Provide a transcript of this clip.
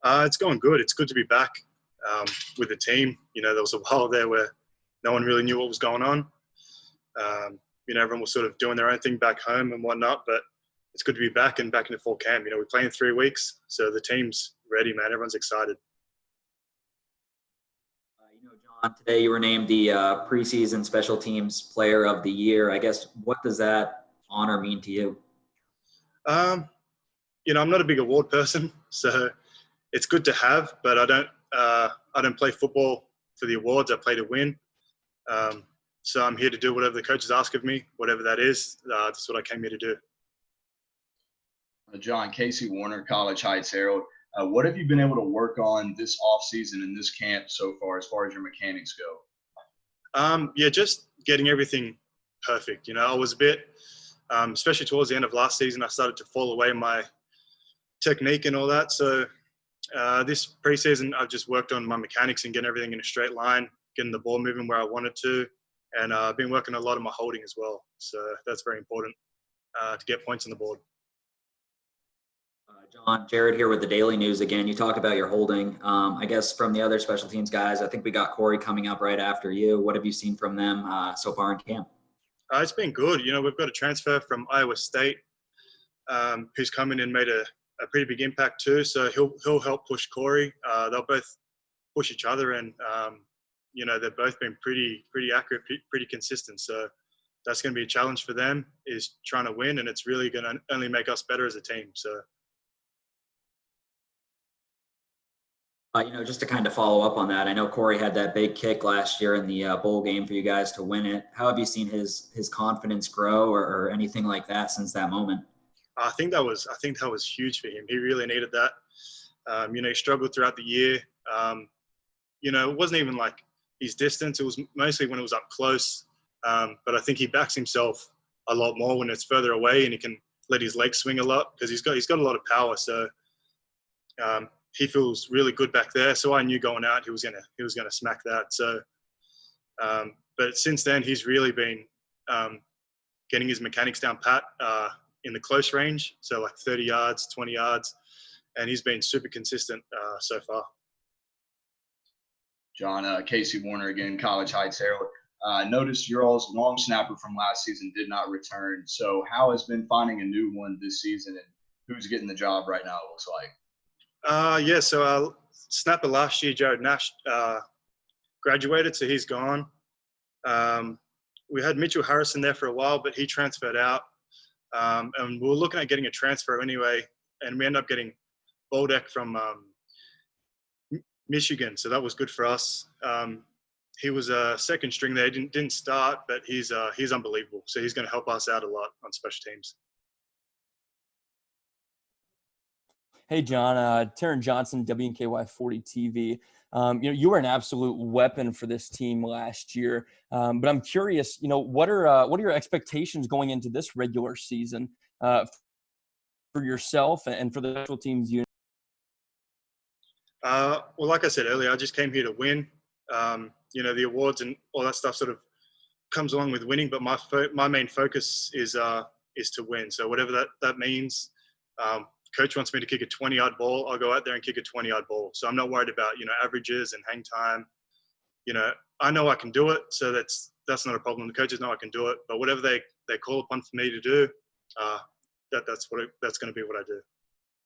It's going good. It's good to be back with the team. There was a while there where no one really knew what was going on. Everyone was sort of doing their own thing back home and whatnot, but it's good to be back and back into full camp. We play in 3 weeks, so the team's ready, man. Everyone's excited. John, today you were named the Preseason Special Teams Player of the Year. I guess, what does that honor mean to you? I'm not a big award person, so it's good to have, but I don't play football for the awards. I play to win. So I'm here to do whatever the coaches ask of me, whatever that is. That's what I came here to do. John, Casey Warner, College Heights Herald. What have you been able to work on this offseason in this camp so far as your mechanics go? Just getting everything perfect. I was a bit, especially towards the end of last season, I started to fall away in my technique and all that. So this preseason, I've just worked on my mechanics and getting everything in a straight line, getting the ball moving where I wanted to. And I've been working a lot on my holding as well. So that's very important to get points on the board. John, Jared here with the Daily News again. You talk about your holding. I guess from the other special teams guys, I think we got Corey coming up right after you. What have you seen from them so far in camp? It's been good. We've got a transfer from Iowa State who's come in and made a pretty big impact too. So he'll help push Corey. They'll both push each other, and they've both been pretty accurate, pretty consistent. So that's going to be a challenge for them, is trying to win, and it's really going to only make us better as a team. So. Just to kind of follow up on that, I know Corey had that big kick last year in the bowl game for you guys to win it. How have you seen his confidence grow or anything like that since that moment? I think that was huge for him. He really needed that. He struggled throughout the year. It wasn't even like his distance. It was mostly when it was up close. But I think he backs himself a lot more when it's further away, and he can let his legs swing a lot because he's got a lot of power. So he feels really good back there. So I knew going out he was gonna smack that. So, but since then he's really been getting his mechanics down pat in the close range. So like 30 yards, 20 yards, and he's been super consistent so far. John, Casey Warner again, College Heights Herald. Noticed your all's long snapper from last season did not return. So how has been finding a new one this season, and who's getting the job right now, it looks like? So snapper last year, Jared Nash, graduated, so he's gone. We had Mitchell Harrison there for a while, but he transferred out. And we were looking at getting a transfer anyway, and we ended up getting Boldeck from Michigan, so that was good for us. He was a second string there. He didn't start, but he's unbelievable. So he's going to help us out a lot on special teams. Hey, John, Taryn Johnson, WKY 40 TV. You were an absolute weapon for this team last year. But I'm curious, what are your expectations going into this regular season for yourself and for the special teams unit? Well, like I said earlier, I just came here to win. The awards and all that stuff sort of comes along with winning, but my main focus is to win. So whatever that means. Coach wants me to kick a 20-yard ball, I'll go out there and kick a 20-yard ball. So I'm not worried about, averages and hang time. I know I can do it, so that's not a problem. The coaches know I can do it, but whatever they call upon for me to do, that's going to be what I do.